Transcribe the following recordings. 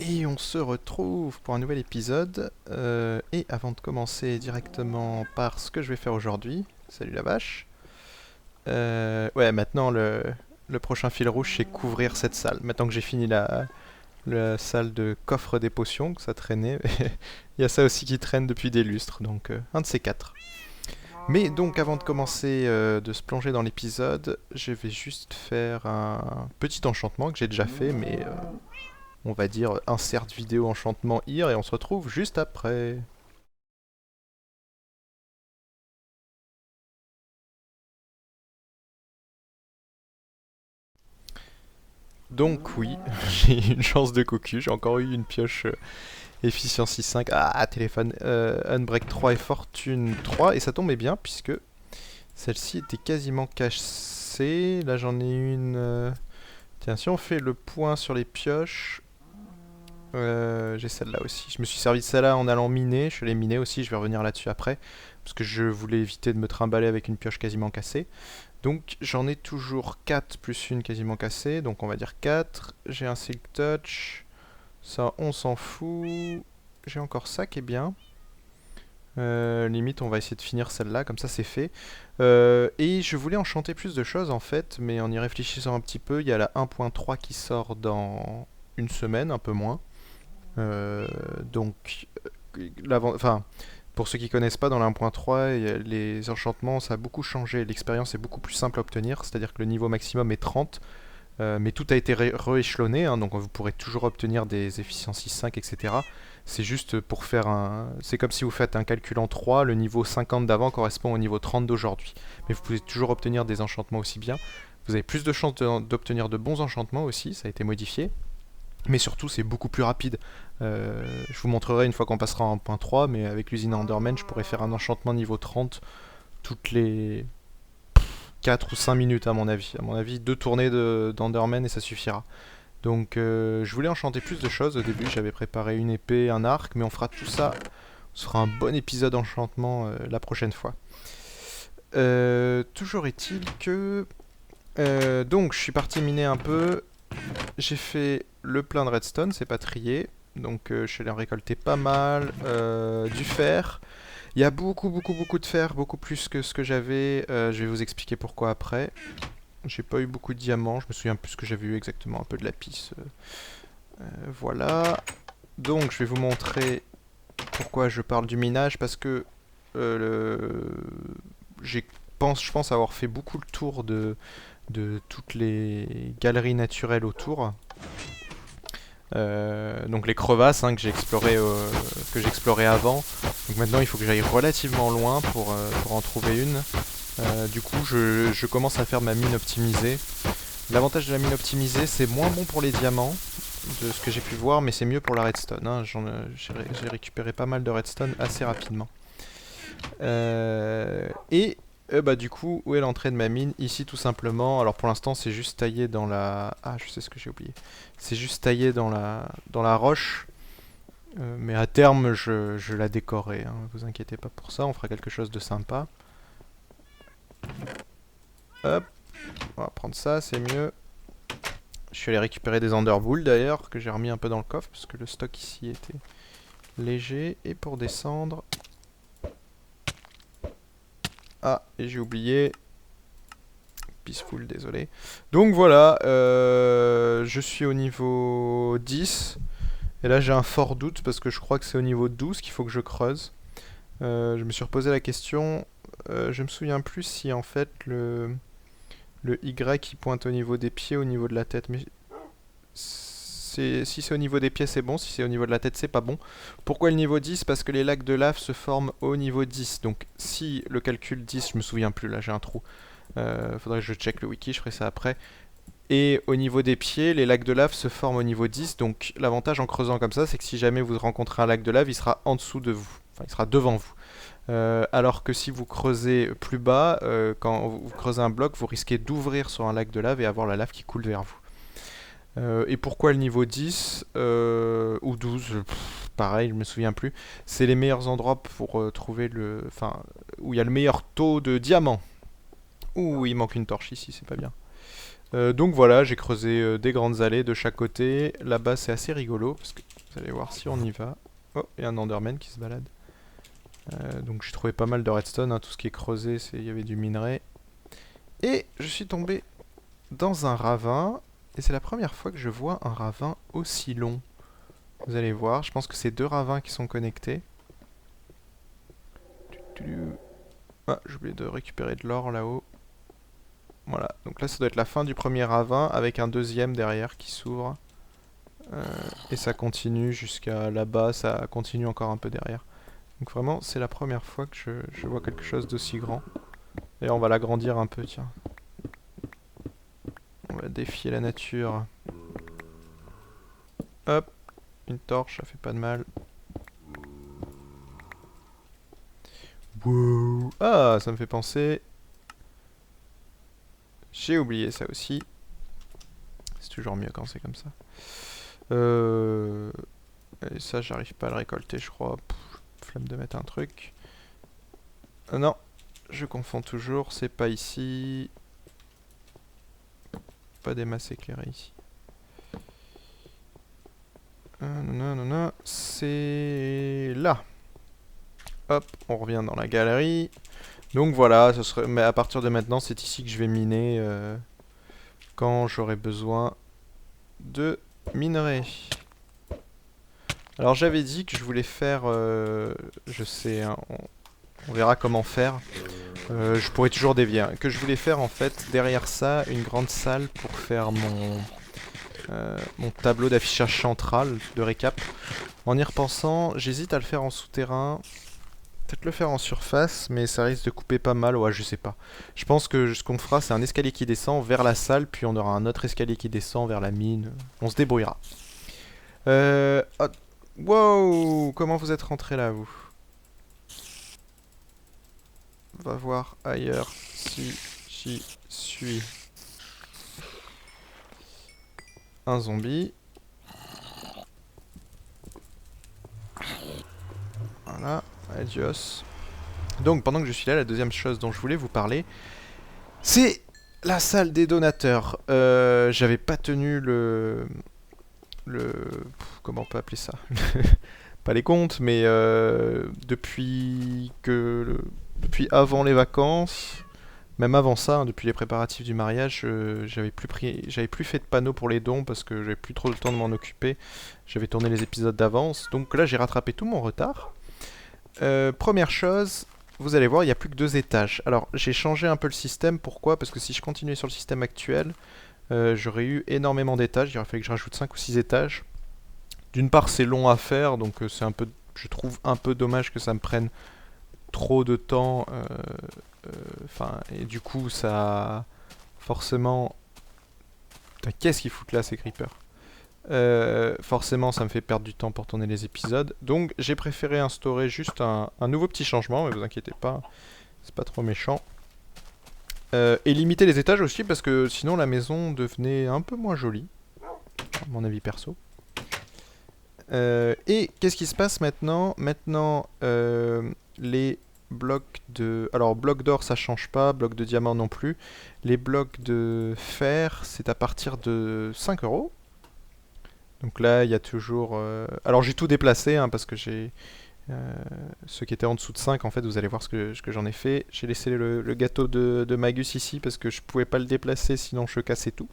Et on se retrouve pour un nouvel épisode. Et avant de commencer directement par ce que je vais faire aujourd'hui, salut la vache. Ouais, maintenant le prochain fil rouge c'est couvrir cette salle. Maintenant que j'ai fini la salle de coffre des potions, que ça traînait, il y a ça aussi qui traîne depuis des lustres, donc un de ces quatre. Mais donc avant de commencer de se plonger dans l'épisode, je vais juste faire un petit enchantement que j'ai déjà fait, mais on va dire insert vidéo enchantement IR et on se retrouve juste après. Donc oui, j'ai une chance de cocu, j'ai encore eu une pioche Efficiency 5, téléphone, Unbreak 3 et Fortune 3, et ça tombait bien puisque celle-ci était quasiment cassée. Là j'en ai une... Tiens, si on fait le point sur les pioches, j'ai celle-là aussi. Je me suis servi de celle-là en allant miner, je l'ai miné aussi, je vais revenir là-dessus après, parce que je voulais éviter de me trimballer avec une pioche quasiment cassée. Donc j'en ai toujours 4 plus une quasiment cassée, donc on va dire 4. J'ai un Silk Touch, ça on s'en fout. J'ai encore ça qui est bien. Limite on va essayer de finir celle-là, comme ça c'est fait. Et je voulais enchanter plus de choses en fait, mais en y réfléchissant un petit peu, il y a la 1.3 qui sort dans une semaine, un peu moins. Donc, enfin, pour ceux qui connaissent pas, dans la 1.3, les enchantements, ça a beaucoup changé. L'expérience est beaucoup plus simple à obtenir, c'est-à-dire que le niveau maximum est 30, mais tout a été rééchelonné, hein, donc vous pourrez toujours obtenir des efficiencies 5, etc. C'est juste pour faire un... C'est comme si vous faites un calcul en 3, le niveau 50 d'avant correspond au niveau 30 d'aujourd'hui. Mais vous pouvez toujours obtenir des enchantements aussi bien. Vous avez plus de chances d'obtenir de bons enchantements aussi, ça a été modifié. Mais surtout, c'est beaucoup plus rapide. Je vous montrerai une fois qu'on passera en 1.3, mais avec l'usine Enderman, je pourrais faire un enchantement niveau 30 toutes les 4 ou 5 minutes à mon avis. À mon avis, 2 tournées d'Enderman et ça suffira. Donc je voulais enchanter plus de choses. Au début, j'avais préparé une épée, un arc, mais on fera tout ça. Ce sera un bon épisode enchantement la prochaine fois. Toujours est-il que... donc, je suis parti miner un peu. J'ai fait le plein de redstone, c'est pas trié. Donc je suis allé en récolter pas mal. Du fer. Il y a beaucoup de fer, beaucoup plus que ce que j'avais. Je vais vous expliquer pourquoi après. J'ai pas eu beaucoup de diamants, je me souviens plus ce que j'avais eu exactement, un peu de lapis. Voilà. Donc je vais vous montrer pourquoi je parle du minage, parce que le... je pense avoir fait beaucoup le tour de toutes les galeries naturelles autour. Donc les crevasses hein, que j'explorais avant. Donc maintenant il faut que j'aille relativement loin pour en trouver une. Du coup je commence à faire ma mine optimisée. L'avantage de la mine optimisée, c'est moins bon pour les diamants, de ce que j'ai pu voir, mais c'est mieux pour la redstone. Hein. J'ai récupéré pas mal de redstone assez rapidement. Et bah du coup, où est l'entrée de ma mine? Ici tout simplement. Alors pour l'instant c'est juste taillé dans la... Ah je sais ce que j'ai oublié. C'est juste taillé dans la roche. Mais à terme je la décorerai. Hein. Vous inquiétez pas pour ça, on fera quelque chose de sympa. Hop, on va prendre ça, c'est mieux. Je suis allé récupérer des Enderballs d'ailleurs, que j'ai remis un peu dans le coffre, parce que le stock ici était léger. Et pour descendre... Ah, et j'ai oublié... Peaceful, désolé. Donc voilà, je suis au niveau 10. Et là j'ai un fort doute parce que je crois que c'est au niveau 12 qu'il faut que je creuse. Je me suis reposé la question. Je me souviens plus si en fait le Y qui pointe au niveau des pieds, au niveau de la tête. Mais si c'est au niveau des pieds c'est bon, si c'est au niveau de la tête c'est pas bon. Pourquoi le niveau 10? Parce que les lacs de lave se forment au niveau 10. Donc si le calcul 10, je me souviens plus, là j'ai un trou. Faudrait que je check le wiki, je ferai ça après. Et au niveau des pieds, les lacs de lave se forment au niveau 10. Donc l'avantage en creusant comme ça, c'est que si jamais vous rencontrez un lac de lave, il sera en dessous de vous. Enfin, il sera devant vous. Alors que si vous creusez plus bas, quand vous creusez un bloc, vous risquez d'ouvrir sur un lac de lave et avoir la lave qui coule vers vous. Et pourquoi le niveau 10 ou 12 pareil, je me souviens plus. C'est les meilleurs endroits pour trouver enfin, où il y a le meilleur taux de diamants. Ouh, il manque une torche ici, c'est pas bien. Donc voilà, j'ai creusé des grandes allées de chaque côté. Là-bas, c'est assez rigolo parce que vous allez voir si on y va. Oh, il y a un Enderman qui se balade. Donc j'ai trouvé pas mal de redstone, hein. Tout ce qui est creusé, il y avait du minerai. Et je suis tombé dans un ravin. Et c'est la première fois que je vois un ravin aussi long. Vous allez voir, je pense que c'est deux ravins qui sont connectés. Ah, j'ai oublié de récupérer de l'or là-haut. Voilà, donc là ça doit être la fin du premier ravin avec un deuxième derrière qui s'ouvre. Et ça continue jusqu'à là-bas, ça continue encore un peu derrière. Donc vraiment, c'est la première fois que je vois quelque chose d'aussi grand. D'ailleurs, on va l'agrandir un peu, tiens. On va défier la nature. Hop, une torche, ça fait pas de mal. Wow. Ah, ça me fait penser. J'ai oublié ça aussi. C'est toujours mieux quand c'est comme ça. Et ça, j'arrive pas à le récolter, je crois. Flemme de mettre un truc. Non, je confonds toujours, c'est pas ici. Pas des masses éclairées ici. Non, non, non, c'est là. Hop, on revient dans la galerie. Donc voilà, mais à partir de maintenant, c'est ici que je vais miner quand j'aurai besoin de minerai. Alors j'avais dit que je voulais faire, je sais, hein, on verra comment faire. Je pourrais toujours dévier. Hein. Que je voulais faire en fait derrière ça une grande salle pour faire mon tableau d'affichage central de récap. En y repensant, j'hésite à le faire en souterrain. Peut-être le faire en surface, mais ça risque de couper pas mal. Ouais, je sais pas. Je pense que ce qu'on fera, c'est un escalier qui descend vers la salle, puis on aura un autre escalier qui descend vers la mine. On se débrouillera. Oh, wow, comment vous êtes rentré là, vous? On va voir ailleurs si j'y suis. Un zombie. Voilà, adios. Donc pendant que je suis là, la deuxième chose dont je voulais vous parler, c'est la salle des donateurs. J'avais pas tenu comment on peut appeler ça? Pas les comptes, mais depuis avant les vacances, même avant ça, hein, depuis les préparatifs du mariage, j'avais plus fait de panneaux pour les dons parce que j'avais plus trop le temps de m'en occuper. J'avais tourné les épisodes d'avance, donc là j'ai rattrapé tout mon retard. Première chose, vous allez voir, il n'y a plus que 2 étages. Alors j'ai changé un peu le système, pourquoi? Parce que si je continuais sur le système actuel, j'aurais eu énormément d'étages, il aurait fallu que je rajoute 5 ou 6 étages. D'une part c'est long à faire, donc c'est un peu, je trouve un peu dommage que ça me prenne trop de temps. Et du coup ça... Forcément... Putain, qu'est-ce qu'ils foutent là ces creepers? Forcément ça me fait perdre du temps pour tourner les épisodes. Donc j'ai préféré instaurer juste un nouveau petit changement, mais vous inquiétez pas, c'est pas trop méchant. Et limiter les étages aussi parce que sinon la maison devenait un peu moins jolie, à mon avis perso. Et qu'est-ce qui se passe maintenant? Maintenant les blocs de... Alors blocs d'or ça change pas, blocs de diamant non plus. Les blocs de fer c'est à partir de 5 euros. Donc là, il y a toujours... Alors j'ai tout déplacé, hein, parce que j'ai... ceux qui étaient en dessous de 5, en fait, vous allez voir ce que j'en ai fait. J'ai laissé le gâteau de Magus ici, parce que je pouvais pas le déplacer, sinon je cassais tout.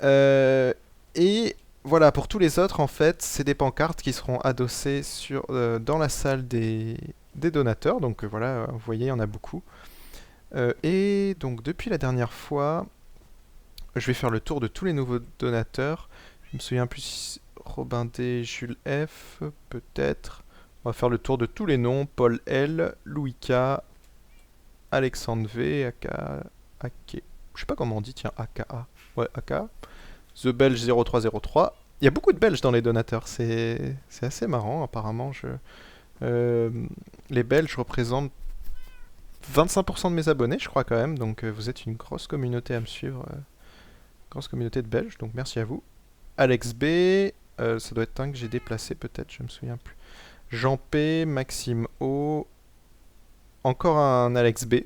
Et voilà, pour tous les autres, en fait, c'est des pancartes qui seront adossées dans la salle des donateurs. Donc voilà, vous voyez, il y en a beaucoup. Et donc depuis la dernière fois, je vais faire le tour de tous les nouveaux donateurs. Je me souviens plus, Robin D, Jules F, peut-être. On va faire le tour de tous les noms. Paul L, Louis K, Alexandre V, AK, je sais pas comment on dit, tiens, AKA. Ouais, AK. The Belge 0303. Il y a beaucoup de Belges dans les donateurs, c'est assez marrant apparemment. Les Belges représentent 25% de mes abonnés, je crois quand même, donc vous êtes une grosse communauté à me suivre. Grosse communauté de Belges, donc merci à vous. Alex B, ça doit être un que j'ai déplacé peut-être, je me souviens plus. Jean P, Maxime O, encore un Alex B.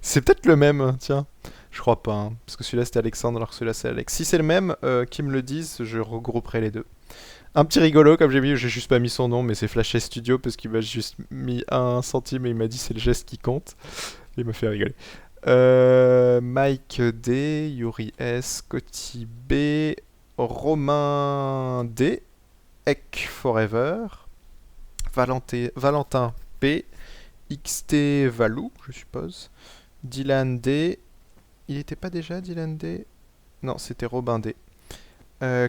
C'est peut-être le même, tiens. Je crois pas, hein, parce que celui-là c'était Alexandre alors que celui-là c'est Alex. Si c'est le même, qu'ils me le disent, je regrouperai les deux. Un petit rigolo, comme j'ai juste pas mis son nom, mais c'est Flash Studio parce qu'il m'a juste mis 1 centime et il m'a dit c'est le geste qui compte. Il m'a fait rigoler. Mike D, Yuri S, Coty B, Romain D, Ek Forever, Valentin P, XT Valou, je suppose, Dylan D. Il était pas déjà Dylan D? Non, c'était Robin D.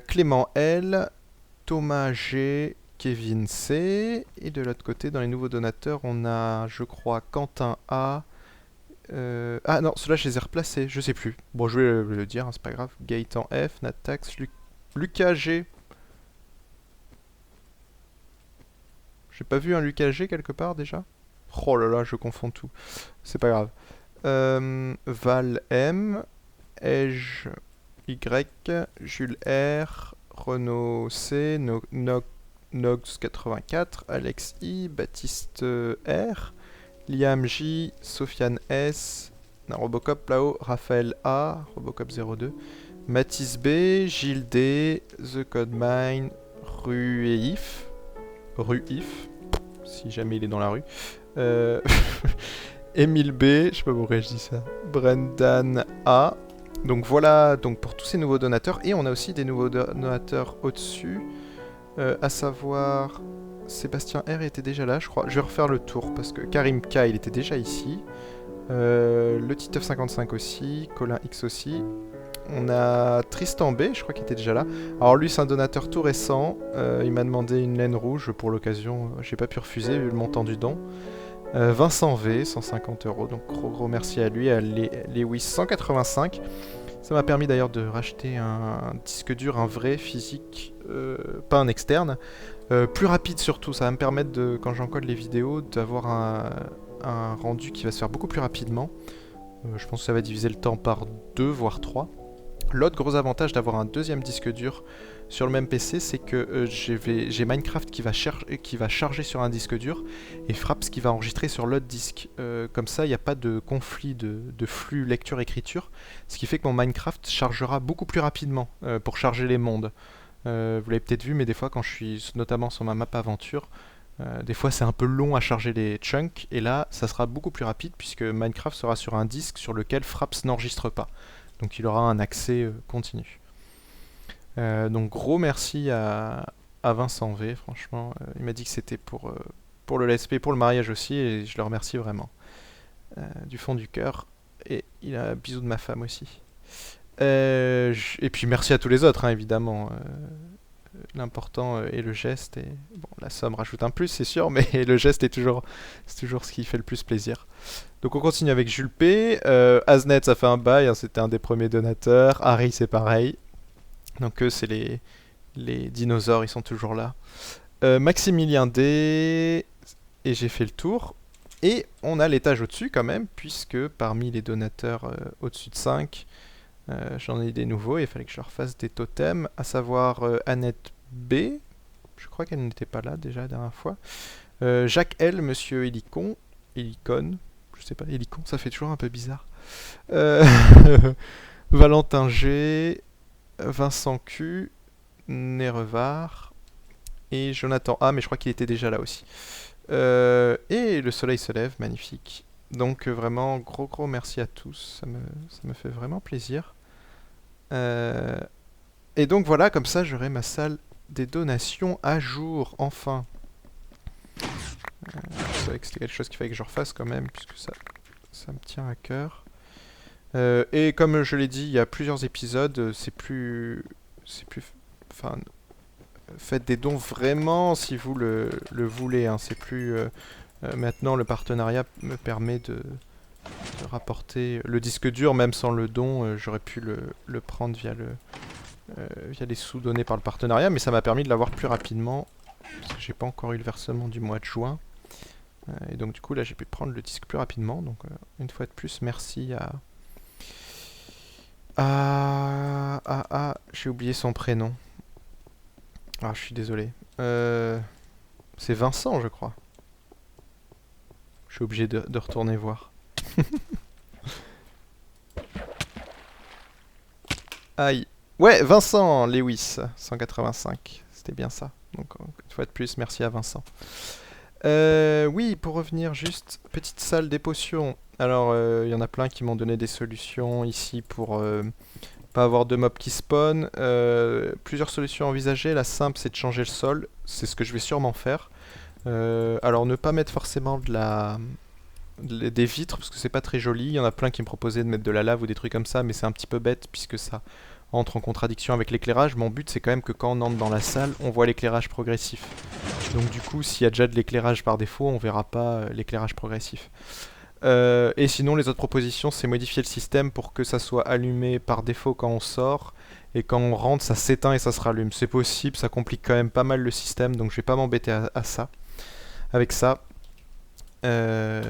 Clément L, Thomas G, Kevin C. Et de l'autre côté, dans les nouveaux donateurs, on a, je crois, Quentin A. Ah non, ceux-là, je les ai replacés, je sais plus. Bon, je vais le dire, hein, c'est pas grave. Gaëtan F, Natax, Lucas G. J'ai pas vu un Lucas G quelque part déjà? Oh là là, je confonds tout. C'est pas grave. Val M, Ej Y, Jules R, Renaud C, Nox 84, Alex I, Baptiste R, Liam J, Sofiane S, Robocop là-haut, Raphaël A, Robocop 02, Mathis B, Gilles D, The Code Mine, Ruif, si jamais il est dans la rue, Émile B, je sais pas pourquoi je dis ça, Brendan A. Donc voilà donc pour tous ces nouveaux donateurs. Et on a aussi des nouveaux donateurs au-dessus, à savoir Sébastien R était déjà là, je crois. Je vais refaire le tour parce que Karim K il était déjà ici. Le Titeuf 55 aussi, Colin X aussi. On a Tristan B, je crois qu'il était déjà là. Alors lui c'est un donateur tout récent. Il m'a demandé une laine rouge pour l'occasion. J'ai pas pu refuser vu le montant du don. Vincent V, 150 €, donc gros merci à lui, à Lewis 185. Ça m'a permis d'ailleurs de racheter un disque dur, un vrai, physique, pas un externe. Plus rapide surtout, ça va me permettre, quand j'encode les vidéos, d'avoir un rendu qui va se faire beaucoup plus rapidement. Je pense que ça va diviser le temps par 2, voire 3. L'autre gros avantage d'avoir un deuxième disque dur sur le même PC, c'est que j'ai Minecraft qui va charger sur un disque dur et Fraps qui va enregistrer sur l'autre disque. Comme ça, il n'y a pas de conflit de flux lecture-écriture, ce qui fait que mon Minecraft chargera beaucoup plus rapidement pour charger les mondes. Vous l'avez peut-être vu, mais des fois, quand je suis notamment sur ma map aventure, des fois c'est un peu long à charger les chunks, et là, ça sera beaucoup plus rapide puisque Minecraft sera sur un disque sur lequel Fraps n'enregistre pas. Donc il aura un accès continu. Donc gros merci à Vincent V, franchement. Il m'a dit que c'était pour le LSP, pour le mariage aussi, et je le remercie vraiment. Du fond du cœur. Et il a un bisou de ma femme aussi. Et puis merci à tous les autres, hein, évidemment. L'important est le geste. Et bon, la somme rajoute un plus, c'est sûr, mais le geste c'est toujours ce qui fait le plus plaisir. Donc on continue avec Jules P. Aznet, ça fait un bail, hein, c'était un des premiers donateurs. Harry, c'est pareil. Donc eux, c'est les dinosaures, ils sont toujours là. Maximilien D. Et j'ai fait le tour. Et on a l'étage au-dessus quand même, puisque parmi les donateurs au-dessus de 5, j'en ai des nouveaux. Il fallait que je leur fasse des totems, à savoir Annette B. Je crois qu'elle n'était pas là déjà la dernière fois. Jacques L, Monsieur Helicon. Je sais pas, Helicon, ça fait toujours un peu bizarre. Valentin G, Vincent Q, Nerevard et Jonathan A, mais je crois qu'il était déjà là aussi. Et le soleil se lève, magnifique. Donc vraiment, gros merci à tous, ça me fait vraiment plaisir. Et donc voilà, comme ça j'aurai ma salle des donations à jour, enfin. Je savais que c'était quelque chose qu'il fallait que je refasse quand même, puisque ça me tient à cœur. Et comme je l'ai dit, il y a plusieurs épisodes, enfin, faites des dons vraiment si vous le voulez, hein. C'est plus... maintenant, le partenariat me permet de rapporter le disque dur, même sans le don, j'aurais pu le prendre via les sous donnés par le partenariat, mais ça m'a permis de l'avoir plus rapidement, parce que j'ai pas encore eu le versement du mois de juin. Et donc du coup là j'ai pu prendre le disque plus rapidement, donc une fois de plus merci j'ai oublié son prénom. Ah, je suis désolé. C'est Vincent, je crois. Je suis obligé de retourner voir. Aïe. Ouais, Vincent Lewis, 185. C'était bien ça. Donc, une fois de plus, merci à Vincent. Oui, pour revenir juste, petite salle des potions. Alors, il y en a plein qui m'ont donné des solutions ici pour pas avoir de mobs qui spawn. Plusieurs solutions envisagées. La simple, c'est de changer le sol. C'est ce que je vais sûrement faire. Alors, ne pas mettre forcément des vitres, parce que c'est pas très joli. Il y en a plein qui me proposaient de mettre de la lave ou des trucs comme ça, mais c'est un petit peu bête, puisque ça entre en contradiction avec l'éclairage. Mon but, c'est quand même que quand on entre dans la salle, on voit l'éclairage progressif. Donc du coup, s'il y a déjà de l'éclairage par défaut, on verra pas l'éclairage progressif. Et sinon, les autres propositions, c'est modifier le système pour que ça soit allumé par défaut quand on sort, et quand on rentre, ça s'éteint et ça se rallume. C'est possible, ça complique quand même pas mal le système, donc je vais pas m'embêter à ça. Avec ça, tiens,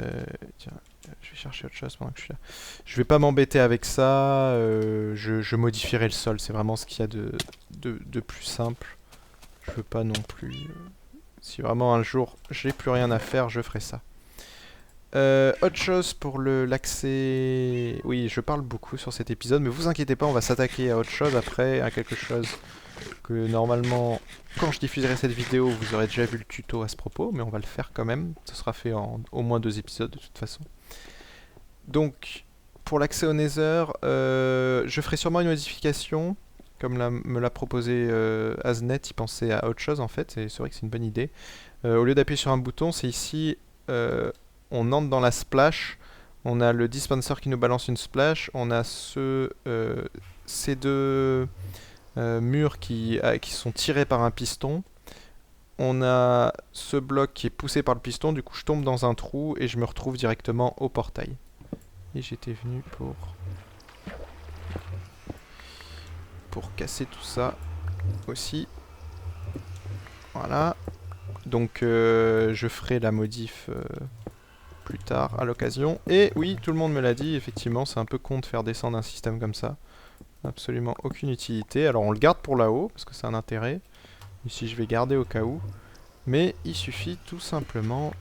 je vais chercher autre chose pendant que je suis là. Je vais pas m'embêter avec ça, je modifierai le sol, c'est vraiment ce qu'il y a de plus simple. Je veux pas non plus... si vraiment un jour j'ai plus rien à faire, je ferai ça. Autre chose pour l'accès... Oui, je parle beaucoup sur cet épisode, mais vous inquiétez pas, on va s'attaquer à autre chose après, à quelque chose que normalement, quand je diffuserai cette vidéo, vous aurez déjà vu le tuto à ce propos, mais on va le faire quand même. Ce sera fait en au moins 2 épisodes de toute façon. Donc, pour l'accès au Nether, je ferai sûrement une modification, comme me l'a proposé Aznet, il pensait à autre chose en fait, et c'est vrai que c'est une bonne idée. Au lieu d'appuyer sur un bouton, c'est ici... on entre dans la splash, on a le dispenser qui nous balance une splash, on a ces deux murs qui sont tirés par un piston, on a ce bloc qui est poussé par le piston, du coup je tombe dans un trou et je me retrouve directement au portail. Et j'étais venu pour casser tout ça aussi. Voilà. Donc je ferai la modif... plus tard à l'occasion. Et oui, tout le monde me l'a dit, effectivement, c'est un peu con de faire descendre un système comme ça. Absolument aucune utilité. Alors on le garde pour là-haut, parce que c'est un intérêt. Ici je vais garder au cas où. Mais il suffit tout simplement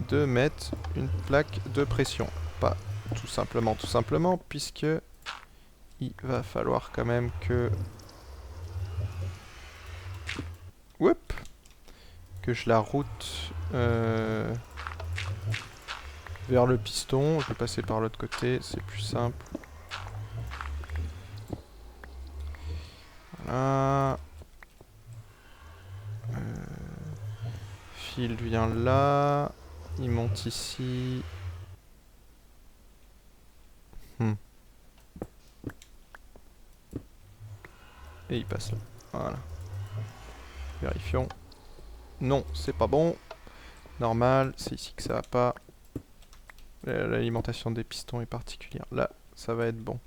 de mettre une plaque de pression. Pas tout simplement, puisque il va falloir quand même que... Oups, que je la route vers le piston. Je vais passer par l'autre côté, c'est plus simple. Voilà. Fil vient là. Il monte ici. Et il passe là. Voilà. Vérifions. Non, c'est pas bon. Normal, c'est ici que ça va pas. L'alimentation des pistons est particulière. Là, ça va être bon.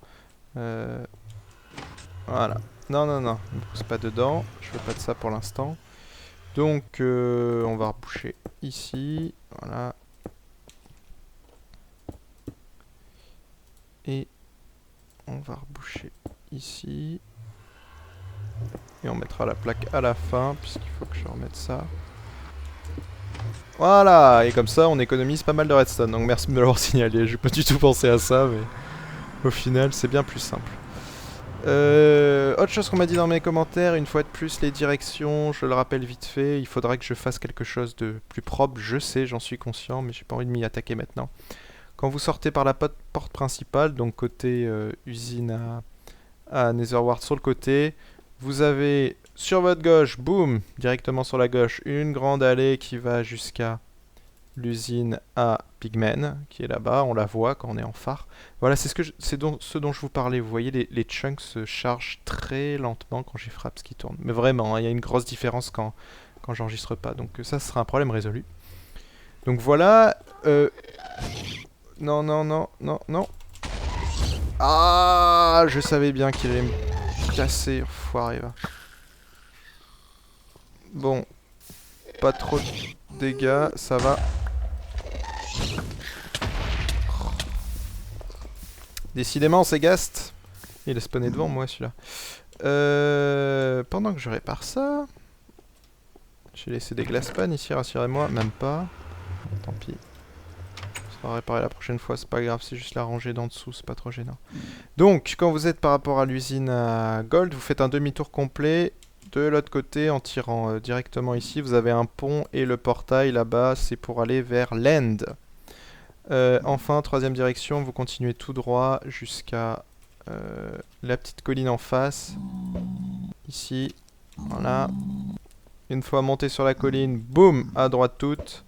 Voilà. Non, non, non. Ne me pousse pas dedans. Je veux pas de ça pour l'instant. Donc, on va reboucher ici. Voilà. Et on va reboucher ici. Et on mettra la plaque à la fin, puisqu'il faut que je remette ça. Voilà, et comme ça on économise pas mal de redstone. Donc merci de me l'avoir signalé, j'ai pas du tout pensé à ça, mais au final c'est bien plus simple. Autre chose qu'on m'a dit dans mes commentaires, une fois de plus les directions, je le rappelle vite fait, il faudra que je fasse quelque chose de plus propre, je sais, j'en suis conscient, mais j'ai pas envie de m'y attaquer maintenant. Quand vous sortez par la porte principale, donc côté usine à Netherward sur le côté, vous avez sur votre gauche, boum, directement sur la gauche, une grande allée qui va jusqu'à l'usine à Pigmen, qui est là-bas, on la voit quand on est en phare. Voilà, c'est ce dont je vous parlais. Vous voyez, les chunks se chargent très lentement quand j'ai Fraps qui tourne. Mais vraiment, hein, il y a une grosse différence quand j'enregistre pas. Donc ça, ce sera un problème résolu. Donc voilà. Non, non, non, non, non. Ah, je savais bien qu'il allait me casser, foiré, va. Bon, pas trop de dégâts, ça va. Décidément, c'est Gast. Il est spawné devant moi, celui-là. Pendant que je répare ça... J'ai laissé des glass pan ici, rassurez-moi. Même pas. Tant pis. sera réparé la prochaine fois, c'est pas grave, c'est juste la rangée d'en dessous, c'est pas trop gênant. Donc, quand vous êtes par rapport à l'usine à Gold, vous faites un demi-tour complet. De l'autre côté, en tirant directement ici, vous avez un pont et le portail là-bas, c'est pour aller vers l'End. Enfin, troisième direction, vous continuez tout droit jusqu'à la petite colline en face. Ici, voilà. Une fois monté sur la colline, boum, à droite toute.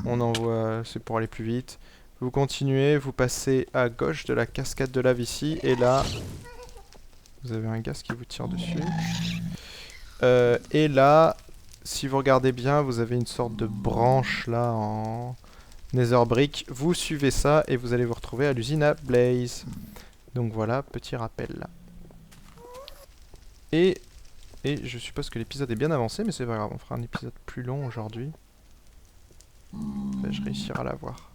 On envoie, c'est pour aller plus vite. Vous continuez, vous passez à gauche de la cascade de lave ici, et là, vous avez un gaz qui vous tire dessus. Et là, si vous regardez bien, vous avez une sorte de branche là en Nether Brick. Vous suivez ça et vous allez vous retrouver à l'usine à Blaze. Donc voilà, petit rappel. Et je suppose que l'épisode est bien avancé, mais c'est pas grave, on fera un épisode plus long aujourd'hui. Je réussirai à l'avoir.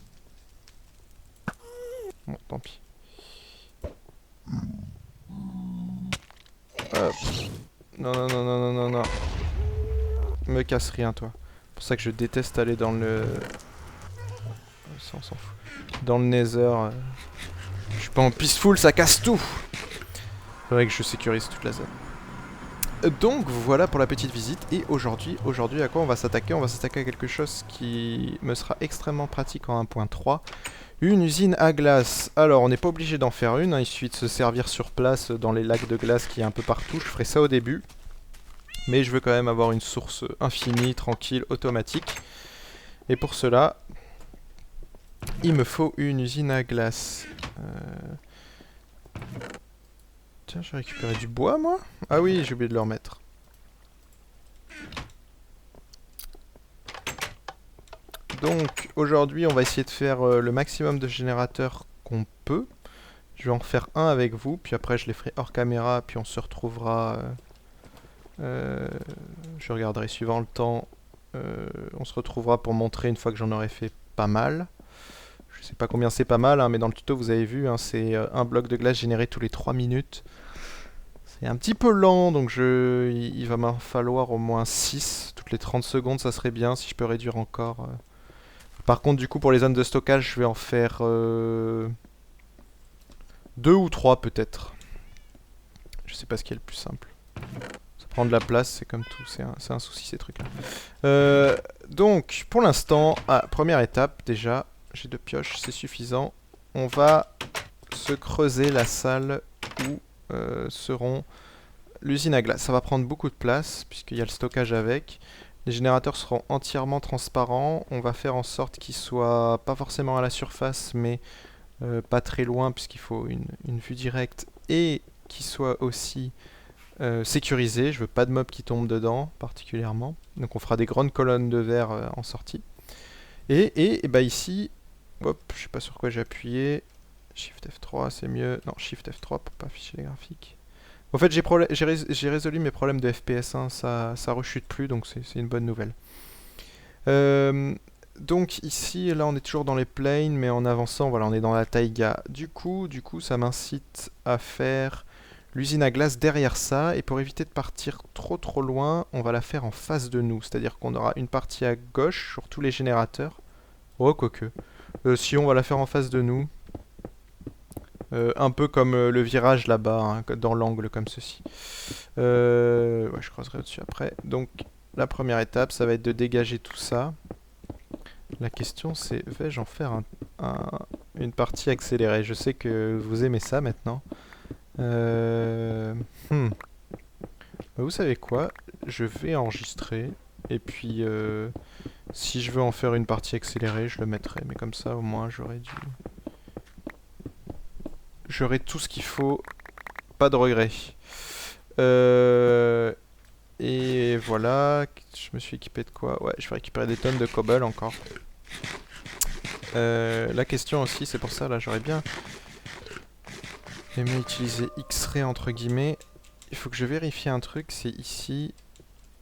Bon, tant pis. Hop. Non, non, non, non, non, non, non. Me casse rien, toi. C'est pour ça que je déteste aller dans le... Ça, on s'en fout. Dans le Nether. Je suis pas en peaceful, ça casse tout. C'est vrai que je sécurise toute la zone. Donc voilà pour la petite visite. Et aujourd'hui à quoi on va s'attaquer? On va s'attaquer à quelque chose qui me sera extrêmement pratique en 1.3. Une usine à glace. Alors on n'est pas obligé d'en faire une, hein. Il suffit de se servir sur place dans les lacs de glace qui est un peu partout. Je ferai ça au début. Mais je veux quand même avoir une source infinie, tranquille, automatique. Et pour cela, il me faut une usine à glace. Tiens, j'ai récupéré du bois, moi? Ah oui, j'ai oublié de le remettre. Donc, aujourd'hui, on va essayer de faire le maximum de générateurs qu'on peut. Je vais en faire un avec vous, puis après je les ferai hors caméra, puis on se retrouvera... je regarderai suivant le temps. On se retrouvera pour montrer une fois que j'en aurai fait pas mal. Je sais pas combien c'est pas mal, hein, mais dans le tuto vous avez vu, hein, c'est un bloc de glace généré tous les 3 minutes. C'est un petit peu lent, donc il va m'en falloir au moins 6. Toutes les 30 secondes, ça serait bien si je peux réduire encore. Par contre, du coup, pour les zones de stockage, je vais en faire 2 ou 3 peut-être. Je sais pas ce qui est le plus simple. Ça prend de la place, c'est comme tout, c'est un souci ces trucs-là. Donc, pour l'instant, première étape déjà, j'ai 2 pioches, c'est suffisant. On va se creuser la salle où seront l'usine à glace. Ça va prendre beaucoup de place puisqu'il y a le stockage avec. Les générateurs seront entièrement transparents. On va faire en sorte qu'ils soient pas forcément à la surface mais pas très loin puisqu'il faut une vue directe et qu'ils soient aussi sécurisés. Je veux pas de mobs qui tombent dedans particulièrement. Donc on fera des grandes colonnes de verre en sortie. Et bah ici, hop, je sais pas sur quoi j'ai appuyé. Shift F3 c'est mieux. Non, Shift F3 pour pas afficher les graphiques. En fait j'ai résolu mes problèmes de FPS, hein. Ça rechute plus donc c'est une bonne nouvelle. Donc ici, là on est toujours dans les plains mais en avançant, voilà, on est dans la taïga. Du coup ça m'incite à faire l'usine à glace derrière ça, et pour éviter de partir trop loin, on va la faire en face de nous. C'est-à-dire qu'on aura une partie à gauche sur tous les générateurs. Oh, quoique. Si on va la faire en face de nous. Un peu comme le virage là-bas, hein, dans l'angle comme ceci. Ouais, je creuserai au-dessus après. Donc, la première étape, ça va être de dégager tout ça. La question c'est, vais-je en faire une partie accélérée? Je sais que vous aimez ça maintenant. Vous savez quoi? Je vais enregistrer. Et puis, si je veux en faire une partie accélérée, je le mettrai. Mais comme ça, au moins, j'aurai tout ce qu'il faut. Pas de regrets. Et voilà. Je me suis équipé de quoi? Ouais, je vais récupérer des tonnes de cobble encore. La question aussi, c'est pour ça, là, j'aurais bien aimé utiliser X-ray entre guillemets. Il faut que je vérifie un truc, c'est ici.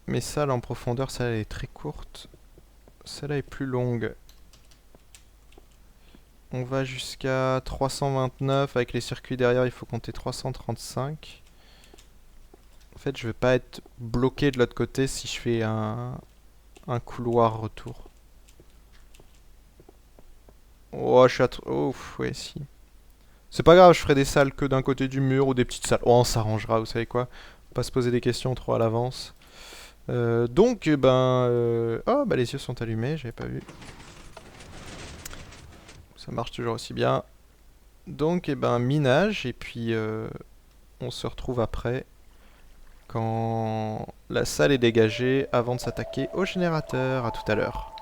Mes salles en profondeur, celle-là est très courte. Celle-là est plus longue. On va jusqu'à 329. Avec les circuits derrière, il faut compter 335. En fait, je vais pas être bloqué de l'autre côté si je fais un couloir retour. Oh, je suis à... Oh, ouais, si. C'est pas grave, je ferai des salles que d'un côté du mur ou des petites salles. Oh, on s'arrangera, vous savez quoi. Pas se poser des questions trop à l'avance. Donc, oh, bah les yeux sont allumés, j'avais pas vu. Ça marche toujours aussi bien. Donc, minage, et puis on se retrouve après, quand la salle est dégagée, avant de s'attaquer au générateur. À tout à l'heure.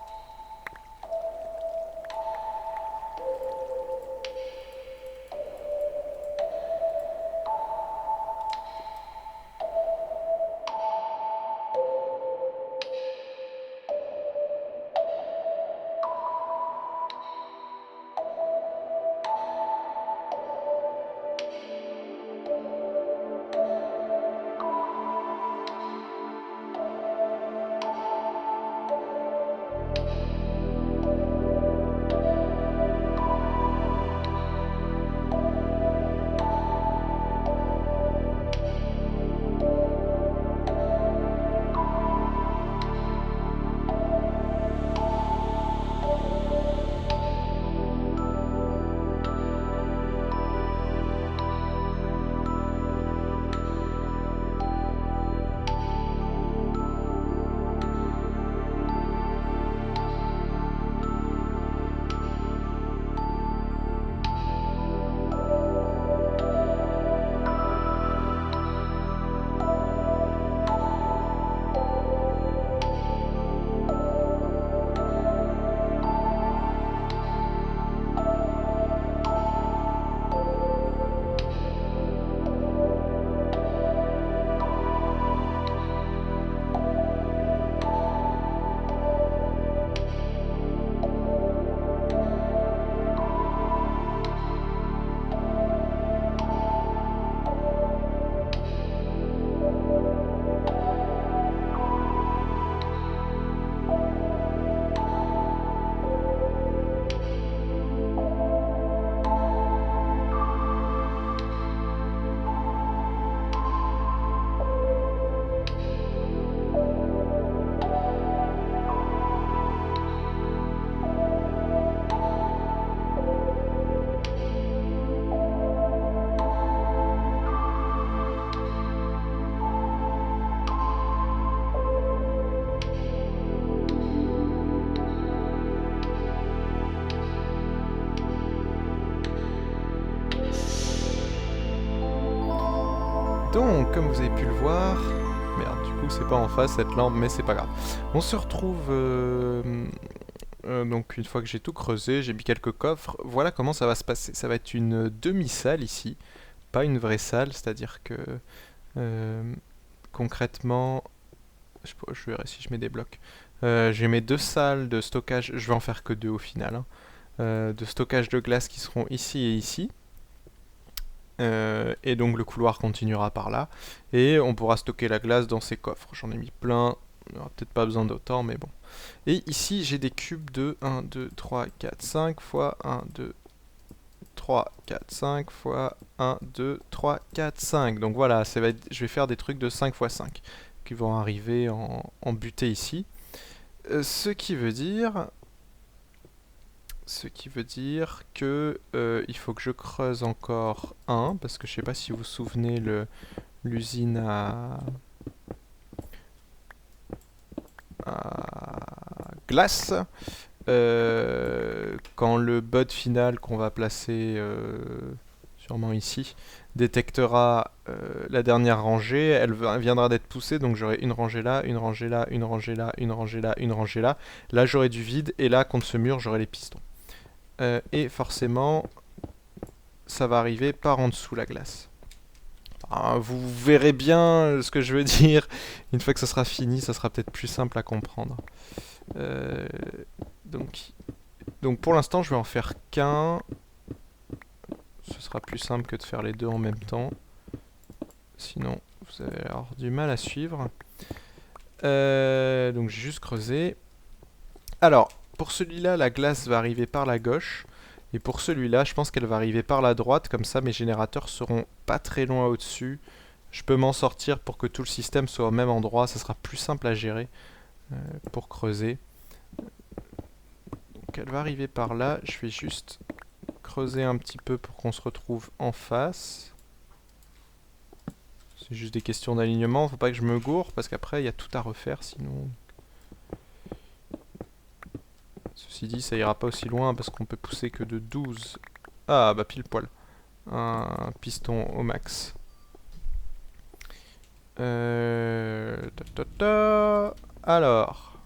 Donc, comme vous avez pu le voir... Merde, du coup, c'est pas en face cette lampe, mais c'est pas grave. On se retrouve... donc, une fois que j'ai tout creusé, j'ai mis quelques coffres. Voilà comment ça va se passer. Ça va être une demi-salle ici, pas une vraie salle, c'est-à-dire que... concrètement... Je verrai si je mets des blocs. J'ai mes deux salles de stockage, je vais en faire que deux au final, hein, de stockage de glace qui seront ici et ici. Et donc le couloir continuera par là. Et on pourra stocker la glace dans ces coffres. J'en ai mis plein. On n'aura peut-être pas besoin d'autant, mais bon. Et ici, j'ai des cubes de 1, 2, 3, 4, 5 fois 1, 2, 3, 4, 5 fois 1, 2, 3, 4, 5. Donc voilà, je vais faire des trucs de 5 fois 5 qui vont arriver en butée ici. Ce qui veut dire que il faut que je creuse encore un, parce que je sais pas si vous vous souvenez l'usine à glace. Quand le bud final qu'on va placer sûrement ici détectera la dernière rangée, elle viendra d'être poussée, donc j'aurai une rangée là, une rangée là, une rangée là, une rangée là, une rangée là. Là j'aurai du vide, et là contre ce mur j'aurai les pistons. Et forcément, ça va arriver par en dessous la glace. Enfin, vous verrez bien ce que je veux dire. Une fois que ça sera fini, ça sera peut-être plus simple à comprendre. Donc pour l'instant, je vais en faire qu'un. Ce sera plus simple que de faire les deux en même temps. Sinon, vous allez avoir du mal à suivre. Donc j'ai juste creusé. Alors, pour celui-là, la glace va arriver par la gauche. Et pour celui-là, je pense qu'elle va arriver par la droite. Comme ça, mes générateurs seront pas très loin au-dessus. Je peux m'en sortir pour que tout le système soit au même endroit. Ça sera plus simple à gérer pour creuser. Donc elle va arriver par là. Je vais juste creuser un petit peu pour qu'on se retrouve en face. C'est juste des questions d'alignement. Faut pas que je me gourre parce qu'après il y a tout à refaire sinon. Ceci dit, ça ira pas aussi loin parce qu'on peut pousser que de 12. Ah bah pile poil. Un piston au max. Alors,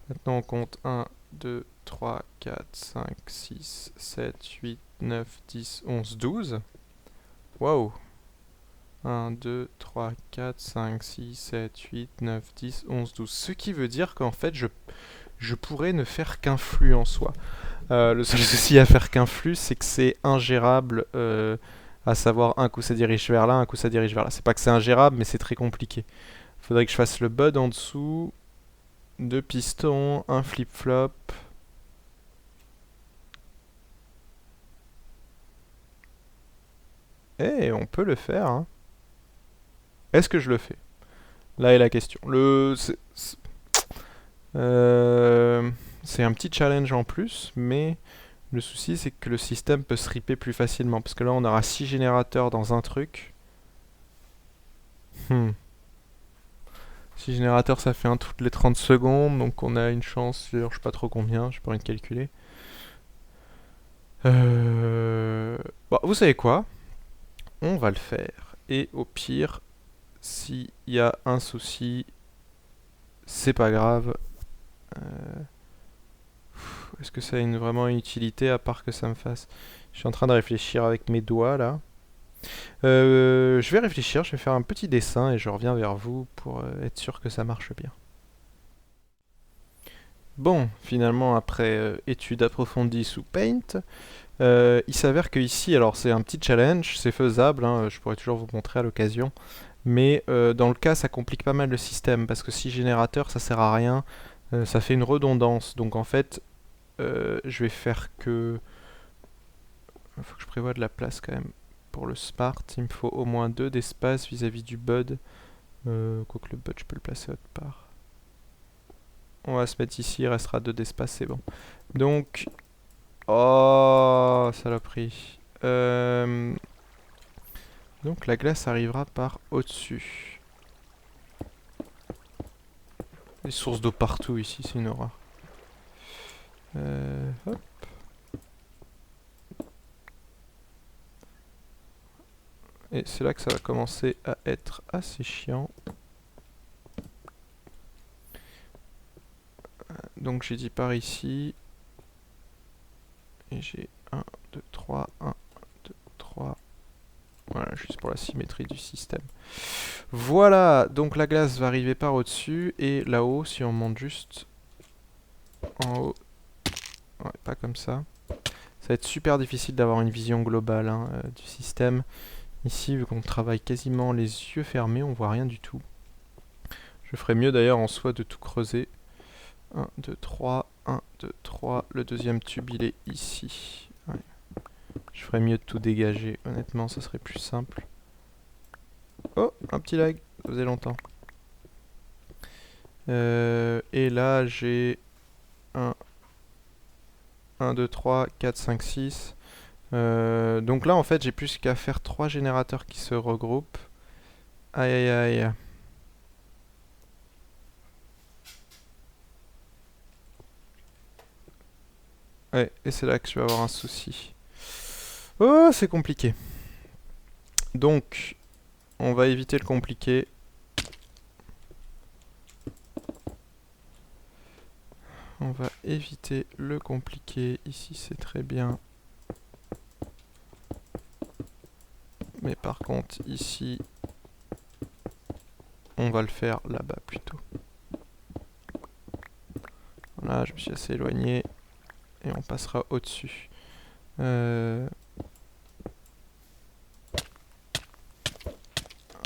maintenant on compte 1, 2, 3, 4, 5, 6, 7, 8, 9, 10, 11, 12. Waouh! 1, 2, 3, 4, 5, 6, 7, 8, 9, 10, 11, 12. Ce qui veut dire qu'en fait, je pourrais ne faire qu'un flux en soi. Le seul souci à faire qu'un flux, c'est que c'est ingérable. À savoir, un coup ça dirige vers là, un coup ça dirige vers là. C'est pas que c'est ingérable, mais c'est très compliqué. Faudrait que je fasse le bud en dessous. 2 pistons, un flip-flop. Eh, on peut le faire, hein. Est-ce que je le fais? Là est la question. C'est un petit challenge en plus, mais le souci c'est que le système peut se ripper plus facilement. Parce que là on aura 6 générateurs dans un truc. 6 générateurs ça fait un toutes les 30 secondes, donc on a une chance sur je sais pas trop combien, je peux rien calculer. Bon, vous savez quoi? On va le faire. Et au pire, s'il y a un souci, c'est pas grave. Est-ce que ça a vraiment une utilité à part que ça me fasse... Je suis en train de réfléchir avec mes doigts là. Je vais réfléchir, je vais faire un petit dessin et je reviens vers vous pour être sûr que ça marche bien. Bon, finalement après étude approfondie sous Paint, il s'avère que ici, alors c'est un petit challenge, c'est faisable, hein, je pourrais toujours vous montrer à l'occasion, mais dans le cas ça complique pas mal le système parce que 6 générateurs ça sert à rien, ça fait une redondance, donc en fait je vais faire que... Il faut que je prévoie de la place quand même pour le smart, il me faut au moins 2 d'espace vis-à-vis du bud, quoique le bud je peux le placer autre part. On va se mettre ici, il restera 2 d'espace, c'est bon. Donc... Oh, saloperie. Donc la glace arrivera par au-dessus. Des sources d'eau partout ici, c'est une horreur. Hop. Et c'est là que ça va commencer à être assez chiant. Donc j'ai dit par ici. Et j'ai 1, 2, 3, 1, 2, 3. Voilà, juste pour la symétrie du système. Voilà, donc la glace va arriver par au-dessus. Et là-haut, si on monte juste en haut. Ouais, pas comme ça. Ça va être super difficile d'avoir une vision globale hein, du système. Ici, vu qu'on travaille quasiment les yeux fermés, on voit rien du tout. Je ferais mieux d'ailleurs en soi de tout creuser. 1, 2, 3, 1, 2, 3. Le deuxième tube, il est ici. Ouais. Je ferais mieux de tout dégager. Honnêtement, ça serait plus simple. Oh, un petit lag. Ça faisait longtemps. Et là, j'ai 1, 2, 3, 4, 5, 6. Donc là, en fait, j'ai plus qu'à faire 3 générateurs qui se regroupent. Aïe, aïe, aïe. Ouais, et c'est là que je vais avoir un souci. Oh, c'est compliqué. Donc, on va éviter le compliqué. On va éviter le compliqué. Ici, c'est très bien. Mais par contre, ici, on va le faire là-bas plutôt. Voilà, je me suis assez éloigné. Et on passera au-dessus.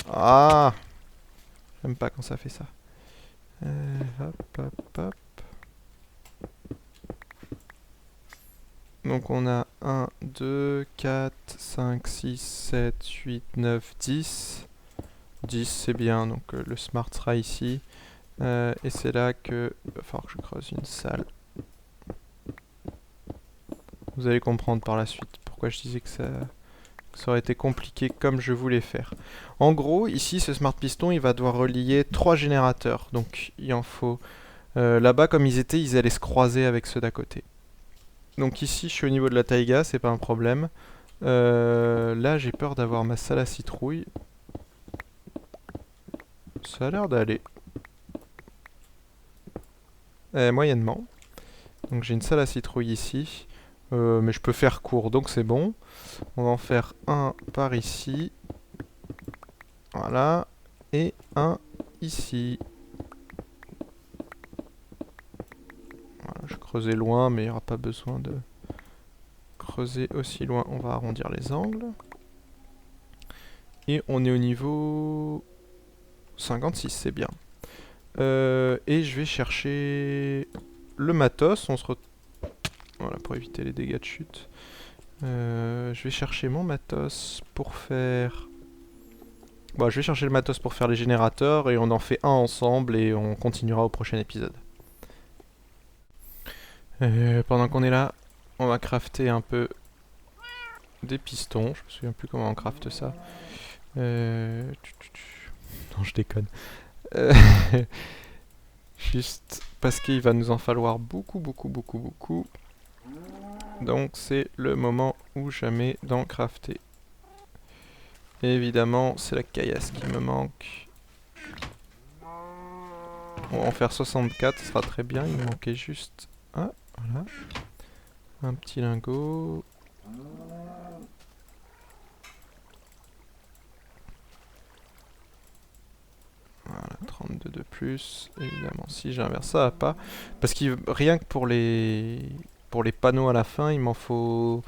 Ah! J'aime pas quand ça fait ça. Hop, hop, hop. Donc on a 1, 2, 4, 5, 6, 7, 8, 9, 10. 10 c'est bien, donc le smart sera ici. Et c'est là que il va falloir que je creuse une salle. Vous allez comprendre par la suite pourquoi je disais que ça aurait été compliqué comme je voulais faire. En gros, ici, ce Smart Piston, il va devoir relier 3 générateurs. Donc, il en faut... là-bas, comme ils allaient se croiser avec ceux d'à côté. Donc ici, je suis au niveau de la taïga, c'est pas un problème. Là, j'ai peur d'avoir ma salle à citrouille. Ça a l'air d'aller. Moyennement. Donc j'ai une salle à citrouille ici. Mais je peux faire court, donc c'est bon. On va en faire un par ici. Voilà. Et un ici. Voilà, je creusais loin, mais il n'y aura pas besoin de creuser aussi loin. On va arrondir les angles. Et on est au niveau 56, c'est bien. Et je vais chercher le matos. Voilà, pour éviter les dégâts de chute. Je vais chercher mon matos pour faire... Bon, je vais chercher le matos pour faire les générateurs et on en fait un ensemble et on continuera au prochain épisode. Pendant qu'on est là, on va crafter un peu des pistons. Je me souviens plus comment on crafte ça. Non, je déconne. Juste parce qu'il va nous en falloir beaucoup. Donc c'est le moment ou jamais d'en crafter. Et évidemment, c'est la caillasse qui me manque. On va en faire 64, ce sera très bien. Il me manquait juste... Ah, voilà. Un petit lingot. Voilà, 32 de plus. Évidemment, si j'inverse ça, va pas. Parce que rien que pour les panneaux à la fin, il m'en faut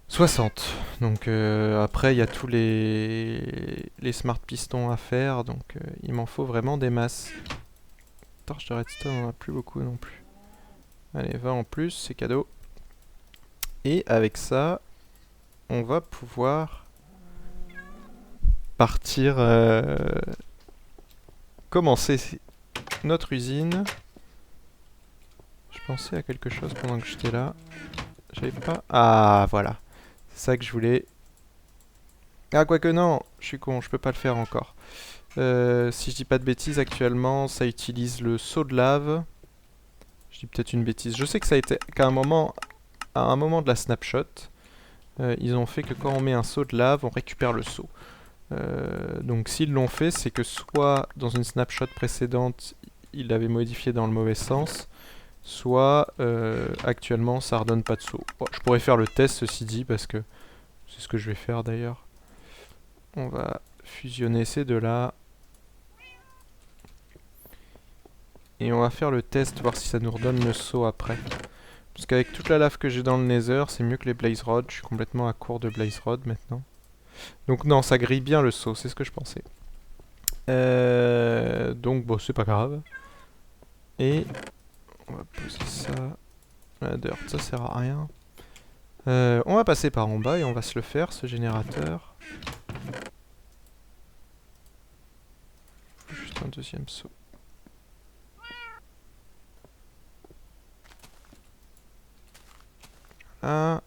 60. Donc après, il y a tous les smart pistons à faire. Donc il m'en faut vraiment des masses. Torche de redstone, on en a plus beaucoup non plus. Allez, 20 en plus, c'est cadeau. Et avec ça, on va pouvoir partir commencer notre usine. Je pensais à quelque chose pendant que j'étais là. J'avais pas... Ah, voilà. C'est ça que je voulais. Ah, quoique non, je suis con, je peux pas le faire encore. Si je dis pas de bêtises, actuellement, ça utilise le seau de lave. Je dis peut-être une bêtise. Je sais que ça a été qu'à un moment de la snapshot, ils ont fait que quand on met un seau de lave, on récupère le seau. Donc s'ils l'ont fait, c'est que soit dans une snapshot précédente, ils l'avaient modifié dans le mauvais sens, soit actuellement ça redonne pas de seau. Bon, je pourrais faire le test ceci dit, parce que c'est ce que je vais faire d'ailleurs. On va fusionner ces deux-là. Et on va faire le test, voir si ça nous redonne le seau après. Parce qu'avec toute la lave que j'ai dans le Nether, c'est mieux que les Blaze Rods. Je suis complètement à court de Blaze Rod maintenant. Donc non, ça grille bien le seau, c'est ce que je pensais. Donc bon, c'est pas grave. Et on va poser ça. La dirt, ça sert à rien. On va passer par en bas et on va se le faire, ce générateur. Juste un deuxième seau. Voilà.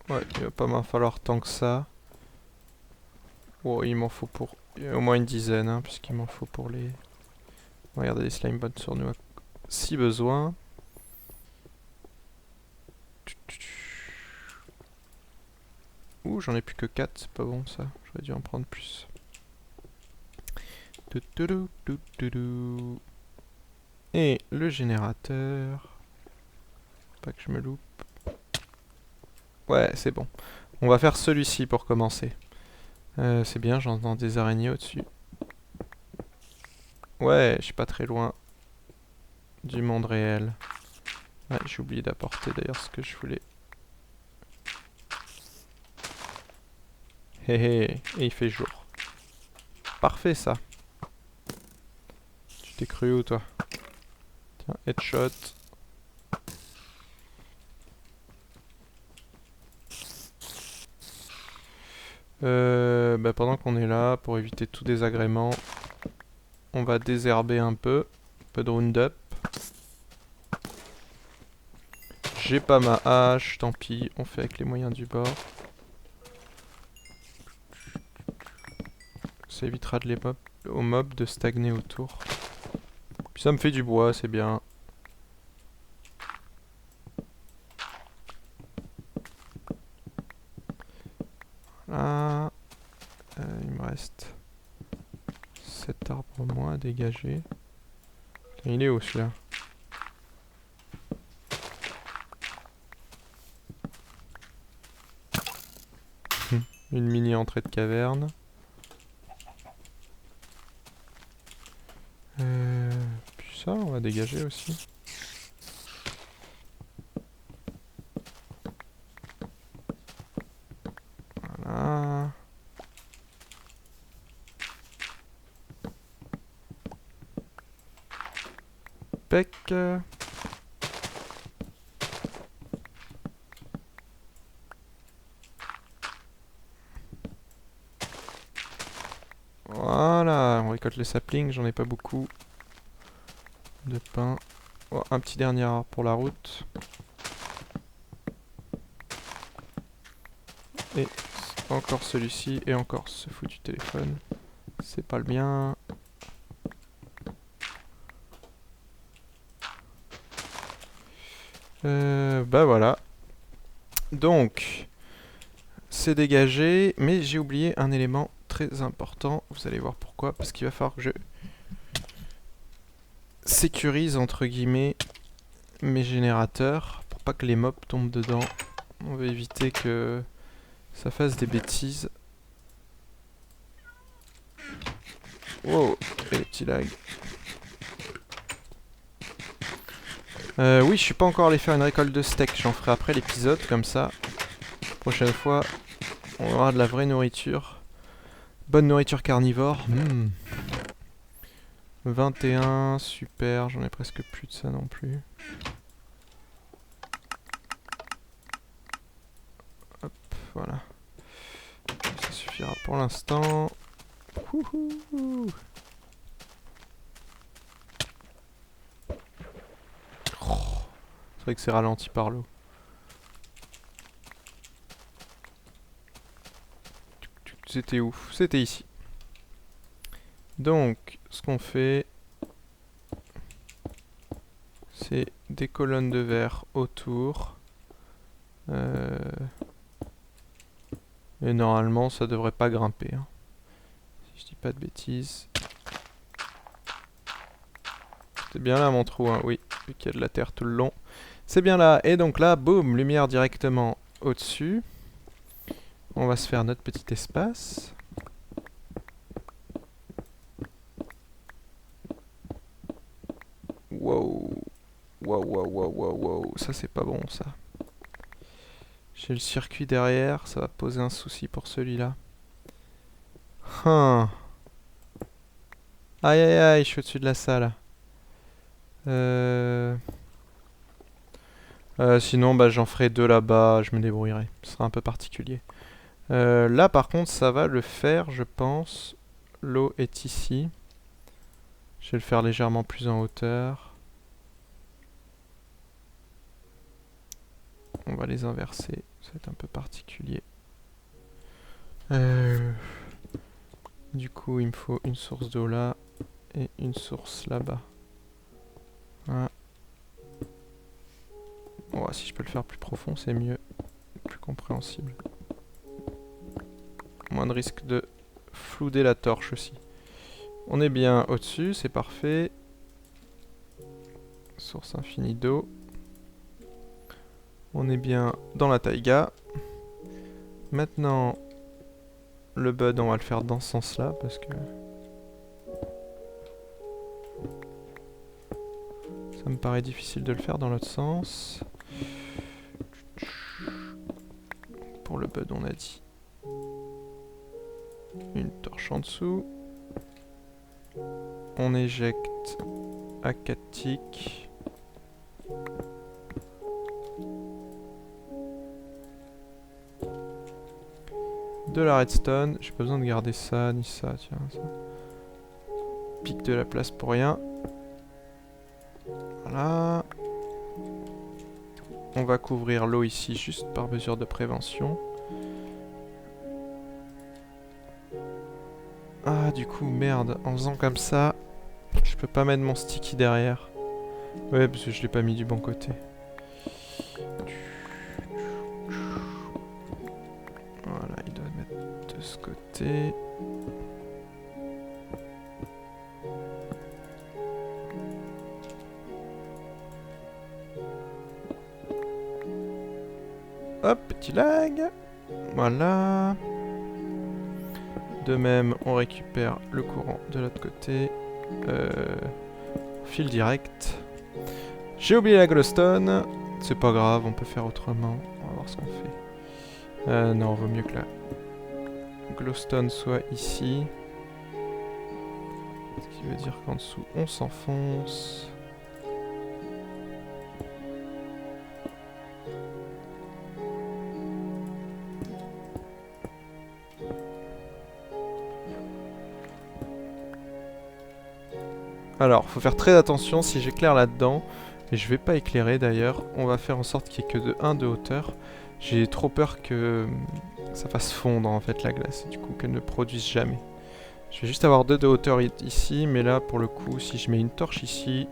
Ouais, il va pas m'en falloir tant que ça. Oh, il m'en faut pour... au moins une dizaine, hein, puisqu'il m'en faut pour les... Regardez les slime bones sur nous si besoin. Ouh, j'en ai plus que 4, c'est pas bon ça. J'aurais dû en prendre plus. Et le générateur. Pas que je me loupe. Ouais, c'est bon. On va faire celui-ci pour commencer. C'est bien, j'entends des araignées au-dessus. Ouais, je suis pas très loin du monde réel. Ouais, j'ai oublié d'apporter d'ailleurs ce que je voulais. Hé hé, et il fait jour. Parfait ça. Tu t'es cru où toi? Tiens, headshot. Bah pendant qu'on est là, pour éviter tout désagrément, on va désherber un peu de Roundup. j'ai pas ma hache, tant pis, on fait avec les moyens du bord. Ça évitera aux mobs de stagner autour. Puis ça me fait du bois, c'est bien. Voilà. Il me reste 7 arbres au moins à dégager. Il est où celui-là? Une mini entrée de caverne. Puis ça, on va dégager aussi. Voilà. Pec. Voilà, on récolte les saplings, j'en ai pas beaucoup. De pain. Oh, un petit dernier arbre pour la route. Et encore celui-ci, et encore ce foutu téléphone. C'est pas le mien. Bah voilà. Donc, c'est dégagé, mais j'ai oublié un élément très important. Vous allez voir pourquoi. Parce qu'il va falloir que je sécurise, entre guillemets, mes générateurs. Pour pas que les mobs tombent dedans. On va éviter que ça fasse des bêtises. Wow, et les petits lags. Oui, je suis pas encore allé faire une récolte de steak. J'en ferai après l'épisode, comme ça. Prochaine fois, on aura de la vraie nourriture. Bonne nourriture carnivore. 21, super. J'en ai presque plus de ça non plus. Hop, voilà. Ça suffira pour l'instant. C'est vrai que c'est ralenti par l'eau. C'était où? C'était ici. Donc, ce qu'on fait, c'est des colonnes de verre autour. Et normalement, ça devrait pas grimper. Hein. Si je dis pas de bêtises. C'est bien là mon trou, hein. Oui, vu qu'il y a de la terre tout le long. C'est bien là. Et donc là, boum, lumière directement au-dessus. On va se faire notre petit espace. Wow. Wow, wow, wow, wow, wow. Ça, c'est pas bon, ça. J'ai le circuit derrière. Ça va poser un souci pour celui-là. Aïe, aïe, aïe, je suis au-dessus de la salle. Sinon, bah, j'en ferai deux là-bas. Je me débrouillerai. Ce sera un peu particulier. Là, par contre, ça va le faire, je pense. L'eau est ici. Je vais le faire légèrement plus en hauteur. On va les inverser. Ça va être un peu particulier. Du coup, il me faut une source d'eau là et une source là-bas. Voilà. Oh, si je peux le faire plus profond, c'est mieux. Plus compréhensible. Moins de risque de flouder la torche aussi. On est bien au-dessus, c'est parfait. Source infinie d'eau. On est bien dans la taïga. Maintenant, le bud, on va le faire dans ce sens-là parce que ça me paraît difficile de le faire dans l'autre sens. Pour le bud, on a dit une torche en dessous. On éjecte à 4 ticks. De la redstone. J'ai pas besoin de garder ça ni ça. Tiens, ça pique de la place pour rien. Voilà. On va couvrir l'eau ici juste par mesure de prévention. Ah, du coup, merde. En faisant comme ça, je peux pas mettre mon sticky derrière. Ouais, parce que je l'ai pas mis du bon côté. Voilà, il doit mettre de ce côté. Hop, petit lag. Voilà. De même, on récupère le courant de l'autre côté. Fil direct. J'ai oublié la glowstone. C'est pas grave, on peut faire autrement. On va voir ce qu'on fait. Non, vaut mieux que la glowstone soit ici. Ce qui veut dire qu'en dessous, on s'enfonce. Alors, faut faire très attention si j'éclaire là-dedans. Et je vais pas éclairer d'ailleurs. On va faire en sorte qu'il n'y ait que de 1 de hauteur. J'ai trop peur que ça fasse fondre en fait la glace. Et du coup qu'elle ne produise jamais. Je vais juste avoir 2 de hauteur ici. Mais là pour le coup, si je mets une torche ici,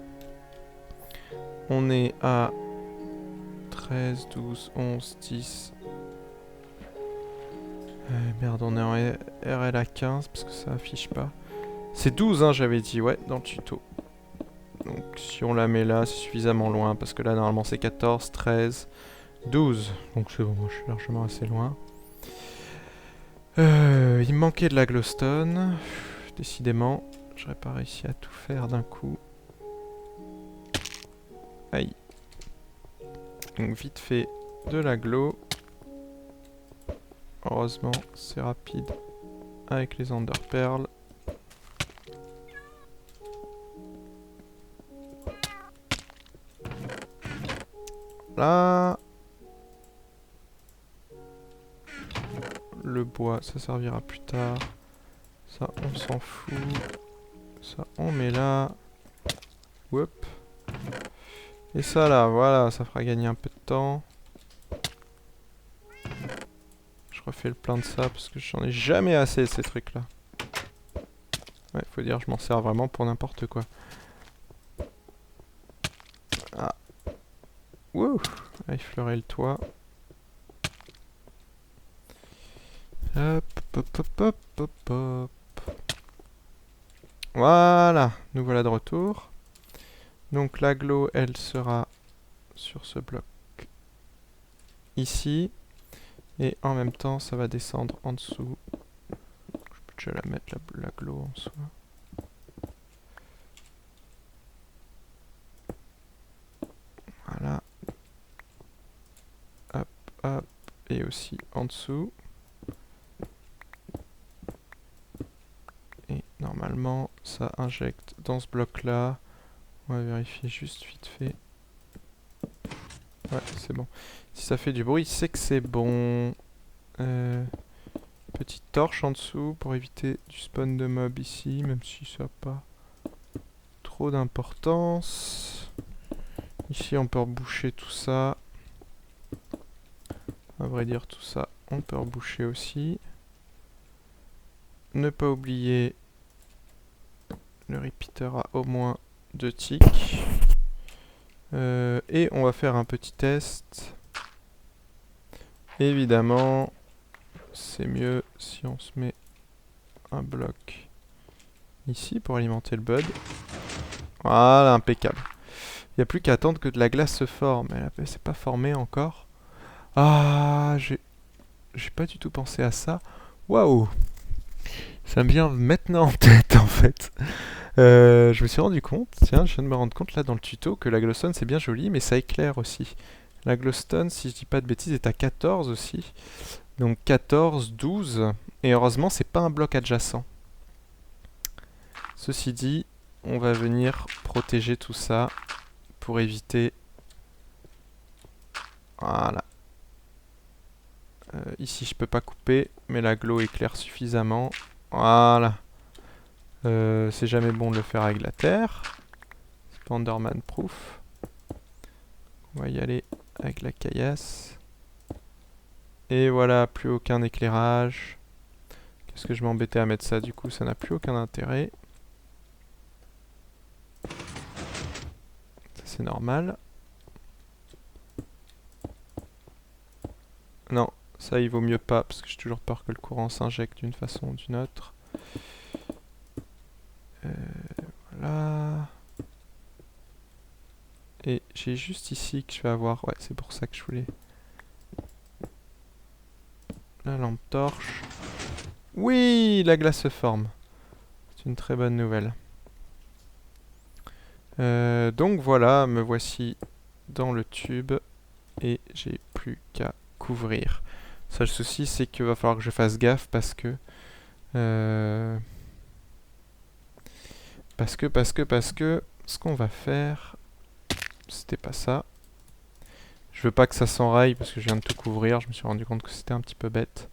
on est à 13, 12, 11, 10. Merde, on est en RL à 15 parce que ça affiche pas. C'est 12 hein, j'avais dit, ouais, dans le tuto. Donc si on la met là, c'est suffisamment loin, parce que là normalement c'est 14, 13, 12. Donc c'est bon, moi je suis largement assez loin. Il me manquait de la glowstone. Décidément, j'aurais pas réussi à tout faire d'un coup. Aïe. Donc vite fait de la glow. Heureusement, c'est rapide avec les Ender Pearls. Là, le bois, ça servira plus tard. Ça, on s'en fout. Ça, on met là. Hop. Et ça là, voilà, ça fera gagner un peu de temps. Je refais le plein de ça parce que j'en ai jamais assez de ces trucs là. Ouais, faut dire, je m'en sers vraiment pour n'importe quoi. Ah. Wouh. À effleurer le toit. Hop, hop, hop, hop, hop, hop. Voilà, nous voilà de retour. Donc la glow, elle sera sur ce bloc ici. Et en même temps, ça va descendre en dessous. Je peux déjà la mettre, la glow en soi. Voilà. Hop, hop. Et aussi en dessous. Et normalement, ça injecte dans ce bloc-là. On va vérifier juste vite fait. Ouais, c'est bon. Si ça fait du bruit, c'est que c'est bon. Petite torche en dessous pour éviter du spawn de mob ici, même si ça n'a pas trop d'importance. Ici, on peut reboucher tout ça. À vrai dire, tout ça, on peut reboucher aussi. Ne pas oublier, le repeater a au moins 2 ticks. Et on va faire un petit test. Évidemment, c'est mieux si on se met un bloc ici pour alimenter le bud. Voilà, impeccable. Il n'y a plus qu'à attendre que de la glace se forme. Elle s'est pas formée encore. Ah, j'ai pas du tout pensé à ça. Waouh! Ça me vient maintenant en tête en fait. Je me suis rendu compte, tiens, je viens de me rendre compte là dans le tuto que la glowstone c'est bien joli, mais ça éclaire aussi. La glowstone, si je dis pas de bêtises, est à 14 aussi. Donc 14, 12. Et heureusement, c'est pas un bloc adjacent. Ceci dit, on va venir protéger tout ça pour éviter... Voilà. Ici, je peux pas couper, mais la glow éclaire suffisamment. Voilà. C'est jamais bon de le faire avec la terre. Slenderman proof. On va y aller avec la caillasse. Et voilà, plus aucun éclairage. Qu'est-ce que je m'embêtais à mettre ça du coup, ça n'a plus aucun intérêt. Ça c'est normal. Non, ça il vaut mieux pas, parce que j'ai toujours peur que le courant s'injecte d'une façon ou d'une autre. Voilà. Et j'ai juste ici que je vais avoir... Ouais, c'est pour ça que je voulais... La lampe torche. Oui, la glace se forme. C'est une très bonne nouvelle. Donc voilà, me voici dans le tube. Et j'ai plus qu'à couvrir. Seul souci, c'est qu'il va falloir que je fasse gaffe parce que... Parce que... Ce qu'on va faire... C'était pas ça. Je veux pas que ça s'enraye parce que je viens de tout couvrir. Je me suis rendu compte que c'était un petit peu bête.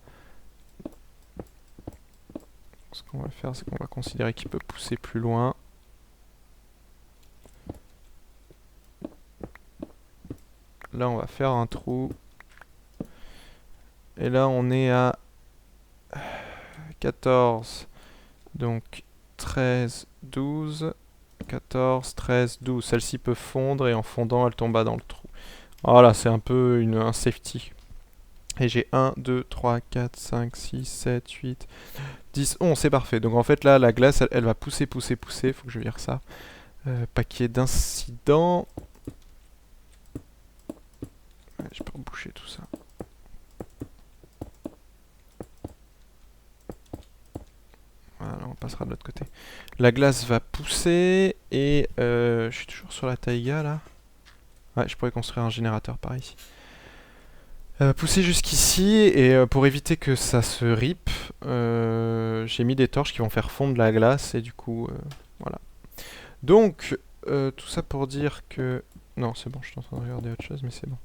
Ce qu'on va faire, c'est qu'on va considérer qu'il peut pousser plus loin. Là, on va faire un trou. Et là, on est à 14. Donc 13, 12. 14, 13, 12. Celle-ci peut fondre et en fondant, elle tombe dans le trou. Voilà, c'est un peu un safety. Et j'ai 1, 2, 3, 4, 5, 6, 7, 8, 10, 11. C'est parfait. Donc en fait, là, la glace, elle va pousser, pousser, pousser. Faut que je vire ça. Pas qu'il y ait d'incident. Ouais, je peux reboucher tout ça. Voilà, on passera de l'autre côté. La glace va pousser et je suis toujours sur la taïga là. Ouais, je pourrais construire un générateur par ici. Pousser jusqu'ici et pour éviter que ça se rip, j'ai mis des torches qui vont faire fondre la glace et du coup, voilà. Donc, tout ça pour dire que... Non, c'est bon, je suis en train de regarder autre chose, mais c'est bon.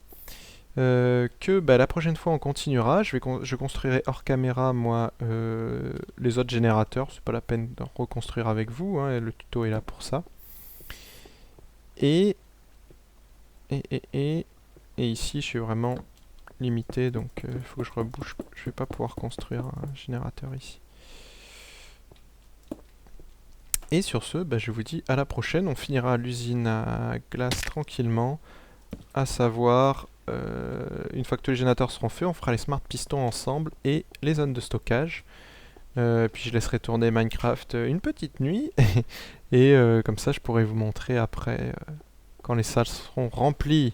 Que bah, la prochaine fois on continuera, je construirai hors caméra moi les autres générateurs, c'est pas la peine de reconstruire avec vous, hein, le tuto est là pour ça. Et ici je suis vraiment limité, donc il faut que je rebouche, je vais pas pouvoir construire un générateur ici. Et sur ce, bah, je vous dis à la prochaine, on finira l'usine à glace tranquillement, à savoir... une fois que tous les générateurs seront faits, on fera les smart pistons ensemble et les zones de stockage. Puis je laisserai tourner Minecraft une petite nuit. Et comme ça, je pourrai vous montrer après, quand les salles seront remplies.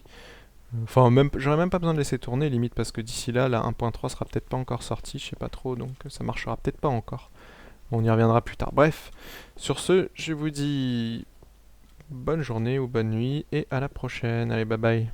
Enfin, j'aurais même pas besoin de laisser tourner, limite, parce que d'ici là, la 1.3 sera peut-être pas encore sortie, je sais pas trop, donc ça marchera peut-être pas encore. On y reviendra plus tard. Bref, sur ce, je vous dis bonne journée ou bonne nuit, et à la prochaine. Allez, bye bye.